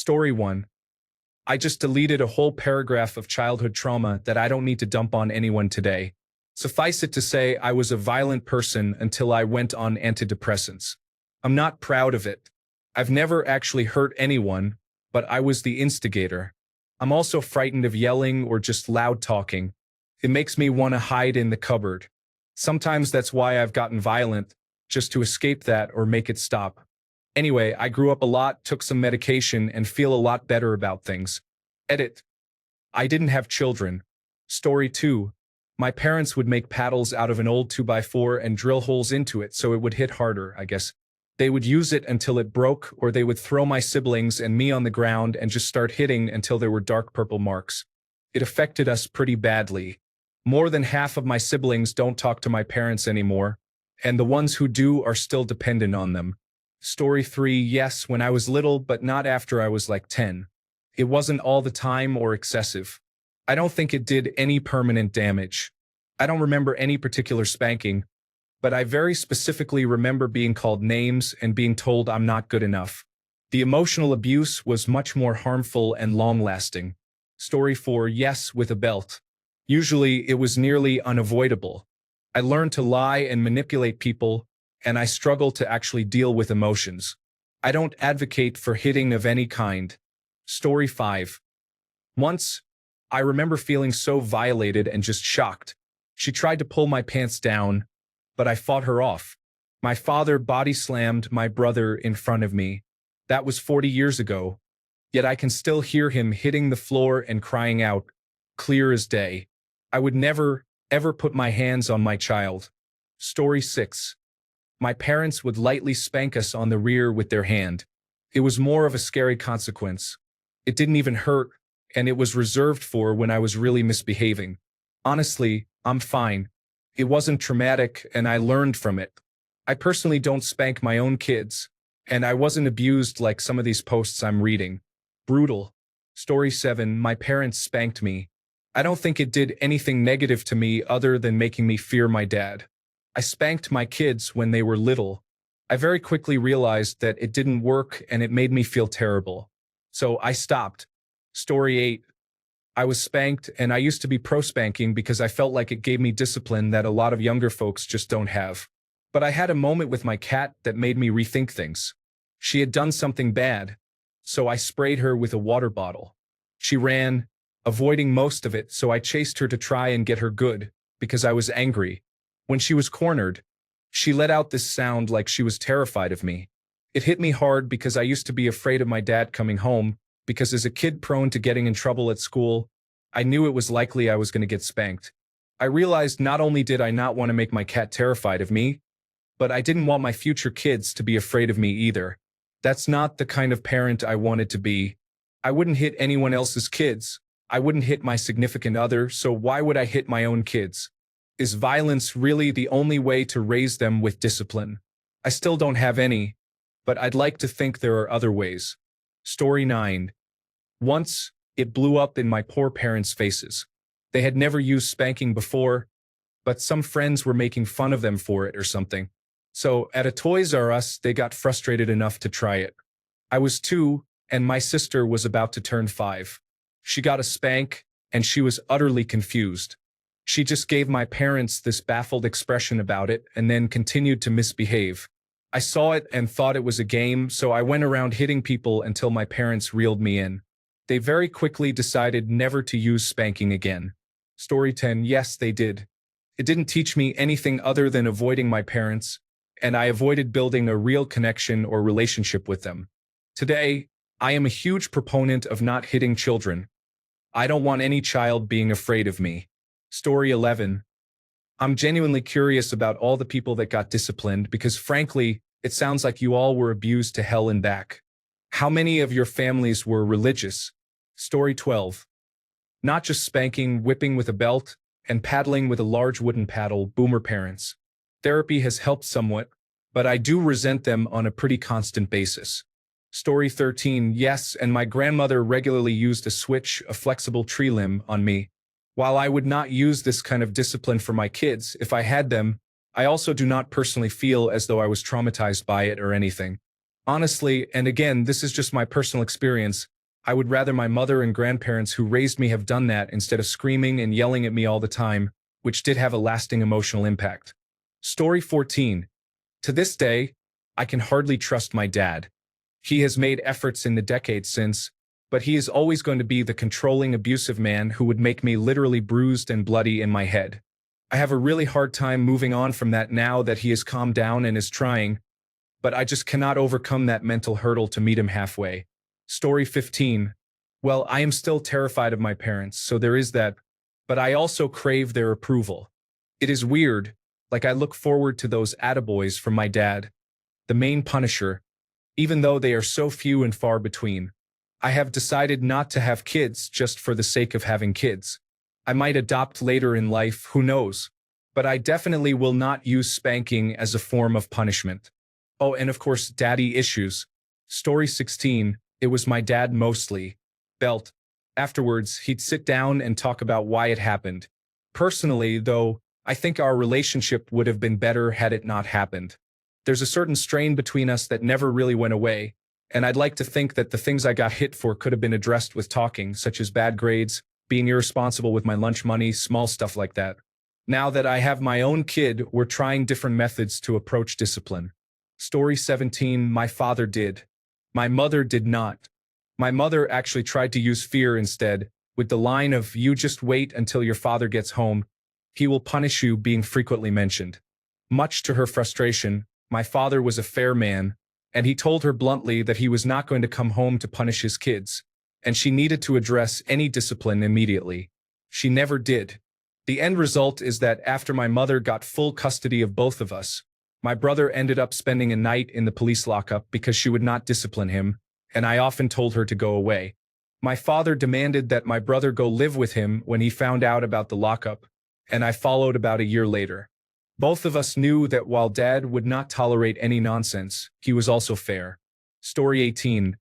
Story 1. I just deleted a whole paragraph of childhood trauma that I don't need to dump on anyone today. Suffice it to say, I was a violent person until I went on antidepressants. I'm not proud of it. I've never actually hurt anyone, but I was the instigator. I'm also frightened of yelling or just loud talking. It makes me want to hide in the cupboard. Sometimes that's why I've gotten violent, just to escape that or make it stop. Anyway, I grew up a lot, took some medication, and feel a lot better about things. Edit. I didn't have children. Story 2. My parents would make paddles out of an old 2x4 and drill holes into it so it would hit harder, I guess. They would use it until it broke, or they would throw my siblings and me on the ground and just start hitting until there were dark purple marks. It affected us pretty badly. More than half of my siblings don't talk to my parents anymore, and the ones who do are still dependent on them. Story 3. Yes, when I was little, but not after I was like 10. It wasn't all the time or excessive. I don't think it did any permanent damage. I don't remember any particular spanking, but I very specifically remember being called names and being told I'm not good enough. The emotional abuse was much more harmful and long-lasting. Story 4. Yes, with a belt. Usually, it was nearly unavoidable. I learned to lie and manipulate people, and I struggle to actually deal with emotions. I don't advocate for hitting of any kind. Story 5. Once, I remember feeling so violated and just shocked. She tried to pull my pants down, but I fought her off. My father body slammed my brother in front of me. That was 40 years ago, yet I can still hear him hitting the floor and crying out, clear as day. I would never, ever put my hands on my child. Story 6. My parents would lightly spank us on the rear with their hand. It was more of a scary consequence. It didn't even hurt, and it was reserved for when I was really misbehaving. Honestly, I'm fine. It wasn't traumatic, and I learned from it. I personally don't spank my own kids, and I wasn't abused like some of these posts I'm reading. Brutal. Story 7. My parents spanked me. I don't think it did anything negative to me other than making me fear my dad. I spanked my kids when they were little. I very quickly realized that it didn't work and it made me feel terrible. So I stopped. Story 8. I was spanked, and I used to be pro-spanking because I felt like it gave me discipline that a lot of younger folks just don't have. But I had a moment with my cat that made me rethink things. She had done something bad, so I sprayed her with a water bottle. She ran, avoiding most of it, so I chased her to try and get her good, because I was angry. When she was cornered, she let out this sound like she was terrified of me. It hit me hard because I used to be afraid of my dad coming home, because as a kid prone to getting in trouble at school, I knew it was likely I was going to get spanked. I realized not only did I not want to make my cat terrified of me, but I didn't want my future kids to be afraid of me either. That's not the kind of parent I wanted to be. I wouldn't hit anyone else's kids. I wouldn't hit my significant other, so why would I hit my own kids? Is violence really the only way to raise them with discipline? I still don't have any, but I'd like to think there are other ways. Story 9. Once, it blew up in my poor parents' faces. They had never used spanking before, but some friends were making fun of them for it or something. So, at a Toys R Us, they got frustrated enough to try it. I was 2, and my sister was about to turn 5. She got a spank, and she was utterly confused. She just gave my parents this baffled expression about it and then continued to misbehave. I saw it and thought it was a game, so I went around hitting people until my parents reeled me in. They very quickly decided never to use spanking again. Story 10. Yes, they did. It didn't teach me anything other than avoiding my parents, and I avoided building a real connection or relationship with them. Today, I am a huge proponent of not hitting children. I don't want any child being afraid of me. Story 11. I'm genuinely curious about all the people that got disciplined because frankly, it sounds like you all were abused to hell and back. How many of your families were religious? Story 12. Not just spanking, whipping with a belt, and paddling with a large wooden paddle, boomer parents. Therapy has helped somewhat, but I do resent them on a pretty constant basis. Story 13. Yes, and my grandmother regularly used a switch, a flexible tree limb, on me. While I would not use this kind of discipline for my kids if I had them, I also do not personally feel as though I was traumatized by it or anything. Honestly, and again, this is just my personal experience, I would rather my mother and grandparents who raised me have done that instead of screaming and yelling at me all the time, which did have a lasting emotional impact. Story 14. To this day, I can hardly trust my dad. He has made efforts in the decades since, but he is always going to be the controlling, abusive man who would make me literally bruised and bloody in my head. I have a really hard time moving on from that now that he has calmed down and is trying, but I just cannot overcome that mental hurdle to meet him halfway. Story 15. Well, I am still terrified of my parents, so there is that, but I also crave their approval. It is weird, like I look forward to those attaboys from my dad, the main punisher, even though they are so few and far between. I have decided not to have kids just for the sake of having kids. I might adopt later in life, who knows? But I definitely will not use spanking as a form of punishment. Oh, and of course, daddy issues. Story 16, it was my dad mostly. Belt. Afterwards, he'd sit down and talk about why it happened. Personally, though, I think our relationship would have been better had it not happened. There's a certain strain between us that never really went away, and I'd like to think that the things I got hit for could have been addressed with talking, such as bad grades, being irresponsible with my lunch money, small stuff like that. Now that I have my own kid, we're trying different methods to approach discipline. Story 17, my father did. My mother did not. My mother actually tried to use fear instead, with the line of, "You just wait until your father gets home. He will punish you," being frequently mentioned. Much to her frustration, my father was a fair man, and he told her bluntly that he was not going to come home to punish his kids, and she needed to address any discipline immediately. She never did. The end result is that after my mother got full custody of both of us, my brother ended up spending a night in the police lockup because she would not discipline him, and I often told her to go away. My father demanded that my brother go live with him when he found out about the lockup, and I followed about a year later. Both of us knew that while Dad would not tolerate any nonsense, he was also fair. Story 18.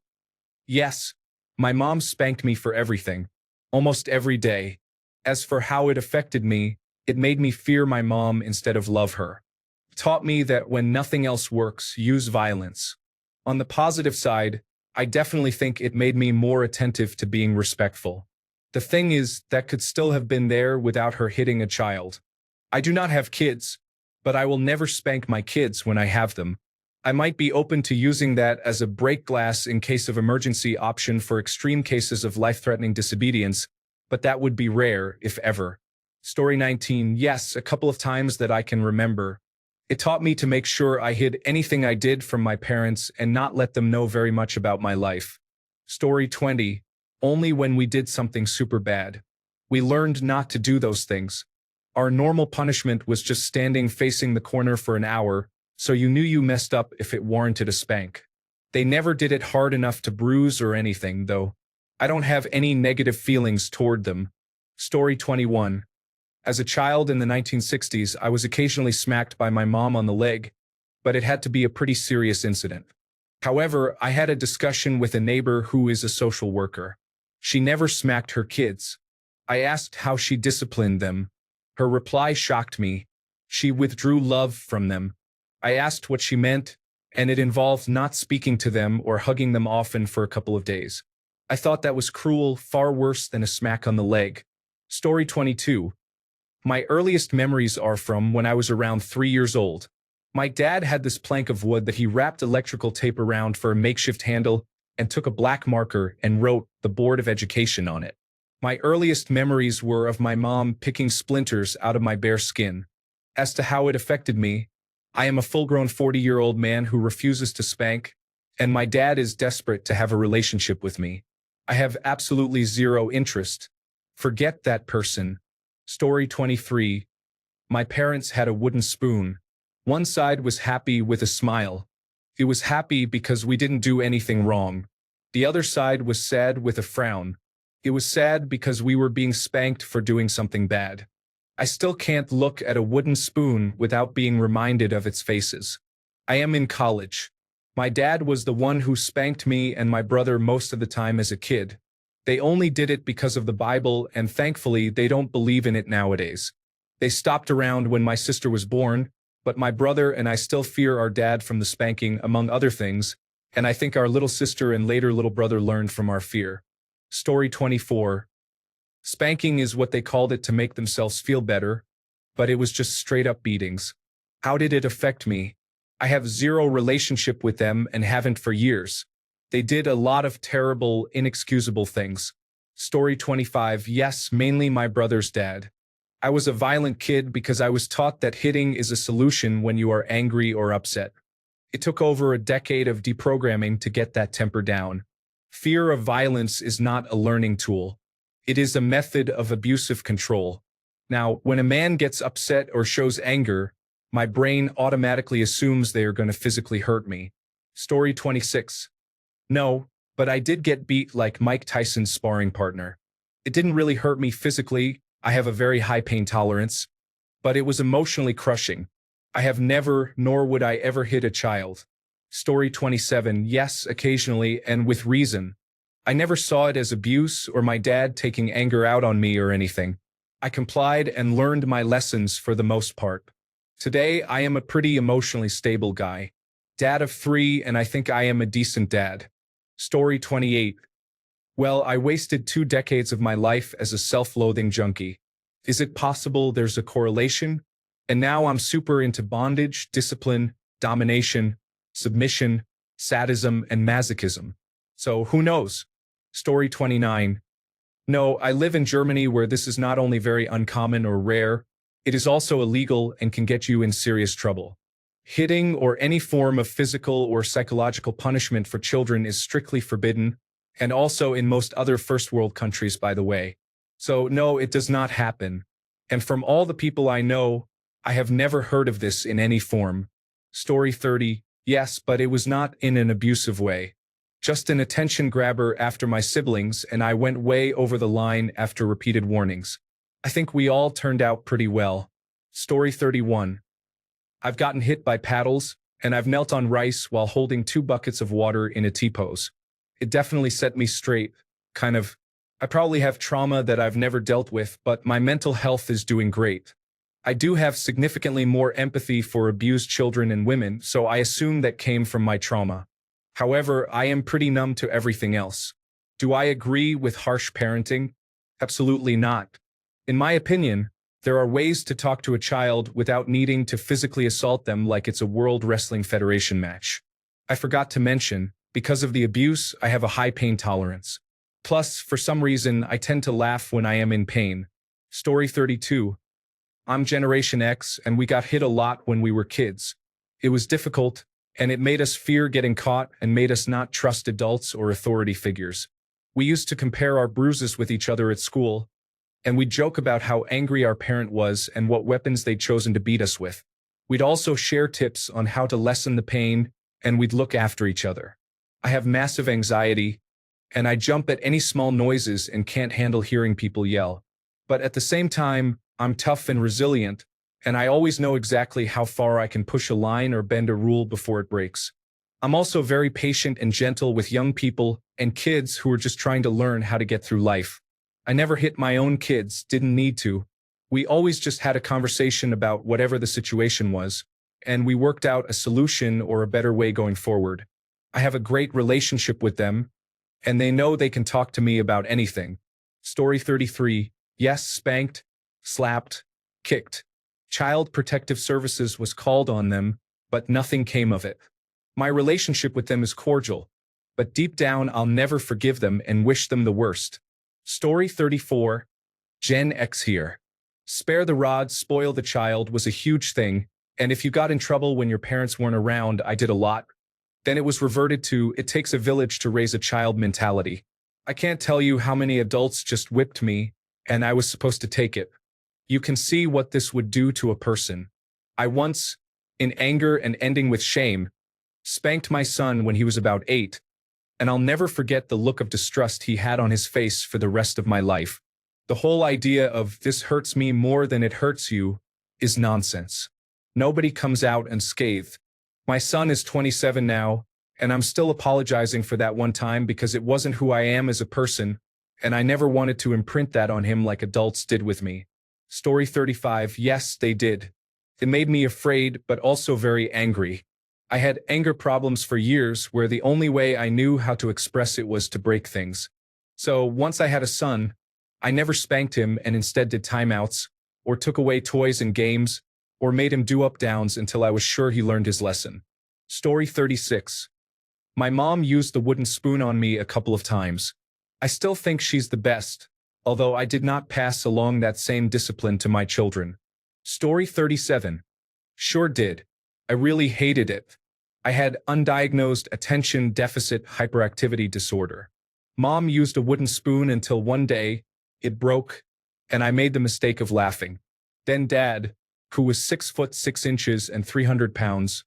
Yes, my mom spanked me for everything, almost every day. As for how it affected me, it made me fear my mom instead of love her. Taught me that when nothing else works, use violence. On the positive side, I definitely think it made me more attentive to being respectful. The thing is, that could still have been there without her hitting a child. I do not have kids, but I will never spank my kids when I have them. I might be open to using that as a break glass in case of emergency option for extreme cases of life-threatening disobedience, but that would be rare, if ever. Story 19. Yes, a couple of times that I can remember. It taught me to make sure I hid anything I did from my parents and not let them know very much about my life. Story 20. Only when we did something super bad. We learned not to do those things. Our normal punishment was just standing facing the corner for an hour, so you knew you messed up if it warranted a spank. They never did it hard enough to bruise or anything, though. I don't have any negative feelings toward them. Story 21. As a child in the 1960s, I was occasionally smacked by my mom on the leg, but it had to be a pretty serious incident. However, I had a discussion with a neighbor who is a social worker. She never smacked her kids. I asked how she disciplined them. Her reply shocked me. She withdrew love from them. I asked what she meant, and it involved not speaking to them or hugging them often for a couple of days. I thought that was cruel, far worse than a smack on the leg. Story 22. My earliest memories are from when I was around 3 years old. My dad had this plank of wood that he wrapped electrical tape around for a makeshift handle and took a black marker and wrote "The Board of Education" on it. My earliest memories were of my mom picking splinters out of my bare skin. As to how it affected me, I am a full-grown 40-year-old man who refuses to spank, and my dad is desperate to have a relationship with me. I have absolutely zero interest. Forget that person. Story 23. My parents had a wooden spoon. One side was happy with a smile. It was happy because we didn't do anything wrong. The other side was sad with a frown. It was sad because we were being spanked for doing something bad. I still can't look at a wooden spoon without being reminded of its faces. I am in college. My dad was the one who spanked me and my brother most of the time as a kid. They only did it because of the Bible, and thankfully they don't believe in it nowadays. They stopped around when my sister was born, but my brother and I still fear our dad from the spanking, among other things, And I think our little sister and later little brother learned from our fear. Story 24. Spanking is what they called it to make themselves feel better, but it was just straight up beatings. How did it affect me? I have zero relationship with them and haven't for years. They did a lot of terrible, inexcusable things. Story 25. Yes, mainly my brother's dad. I was a violent kid because I was taught that hitting is a solution when you are angry or upset. It took over a decade of deprogramming to get that temper down. Fear of violence is not a learning tool. It is a method of abusive control. Now, when a man gets upset or shows anger, my brain automatically assumes they are going to physically hurt me. Story 26. No, but I did get beat like Mike Tyson's sparring partner. It didn't really hurt me physically. I have a very high pain tolerance, but it was emotionally crushing. I have never, nor would I ever hit a child. Story 27. Yes, occasionally, and with reason. I never saw it as abuse or my dad taking anger out on me or anything. I complied and learned my lessons for the most part. Today, I am a pretty emotionally stable guy. Dad of 3, and I think I am a decent dad. Story 28. Well, I wasted 2 decades of my life as a self-loathing junkie. Is it possible there's a correlation? And now I'm super into bondage, discipline, domination, submission, sadism, and masochism. So who knows? Story 29. No, I live in Germany where this is not only very uncommon or rare, it is also illegal and can get you in serious trouble. Hitting or any form of physical or psychological punishment for children is strictly forbidden, and also in most other first world countries, by the way. So no, it does not happen. And from all the people I know, I have never heard of this in any form. Story 30. Yes, but it was not in an abusive way. Just an attention grabber after my siblings, and I went way over the line after repeated warnings. I think we all turned out pretty well. Story 31. I've gotten hit by paddles, and I've knelt on rice while holding 2 buckets of water in a T-pose. It definitely set me straight, kind of. I probably have trauma that I've never dealt with, but my mental health is doing great. I do have significantly more empathy for abused children and women, so I assume that came from my trauma. However, I am pretty numb to everything else. Do I agree with harsh parenting? Absolutely not. In my opinion, there are ways to talk to a child without needing to physically assault them like it's a World Wrestling Federation match. I forgot to mention, because of the abuse, I have a high pain tolerance. Plus, for some reason, I tend to laugh when I am in pain. Story 32. I'm Generation X, and we got hit a lot when we were kids. It was difficult, and it made us fear getting caught and made us not trust adults or authority figures. We used to compare our bruises with each other at school, and we'd joke about how angry our parent was and what weapons they'd chosen to beat us with. We'd also share tips on how to lessen the pain, and we'd look after each other. I have massive anxiety, and I jump at any small noises and can't handle hearing people yell. But at the same time, I'm tough and resilient, and I always know exactly how far I can push a line or bend a rule before it breaks. I'm also very patient and gentle with young people and kids who are just trying to learn how to get through life. I never hit my own kids, didn't need to. We always just had a conversation about whatever the situation was, and we worked out a solution or a better way going forward. I have a great relationship with them, and they know they can talk to me about anything. Story 33. Yes, spanked, slapped, kicked. Child Protective Services was called on them, but nothing came of it. My relationship with them is cordial, but deep down I'll never forgive them and wish them the worst. Story 34. Gen X here. Spare the rod, spoil the child was a huge thing, and if you got in trouble when your parents weren't around, I did a lot. Then it was reverted to, it takes a village to raise a child mentality. I can't tell you how many adults just whipped me, and I was supposed to take it. You can see what this would do to a person. I once, in anger and ending with shame, spanked my son when he was about 8, and I'll never forget the look of distrust he had on his face for the rest of my life. The whole idea of this hurts me more than it hurts you is nonsense. Nobody comes out unscathed. My son is 27 now, and I'm still apologizing for that one time because it wasn't who I am as a person, and I never wanted to imprint that on him like adults did with me. Story 35. Yes, they did. It made me afraid, but also very angry. I had anger problems for years where the only way I knew how to express it was to break things. So once I had a son, I never spanked him and instead did timeouts, or took away toys and games, or made him do up downs until I was sure he learned his lesson. Story 36. My mom used the wooden spoon on me a couple of times. I still think she's the best, although I did not pass along that same discipline to my children. Story 37. Sure did. I really hated it. I had undiagnosed attention deficit hyperactivity disorder. Mom used a wooden spoon until one day, it broke, and I made the mistake of laughing. Then Dad, who was 6 foot 6 inches and 300 pounds,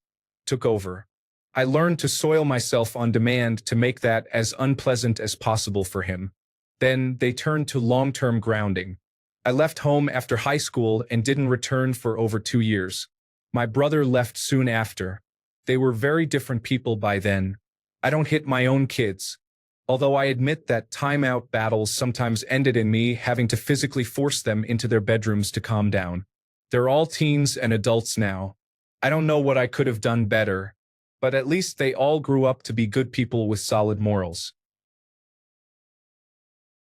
took over. I learned to soil myself on demand to make that as unpleasant as possible for him. Then they turned to long-term grounding. I left home after high school and didn't return for over 2 years. My brother left soon after. They were very different people by then. I don't hit my own kids. Although I admit that timeout battles sometimes ended in me having to physically force them into their bedrooms to calm down. They're all teens and adults now. I don't know what I could have done better, but at least they all grew up to be good people with solid morals.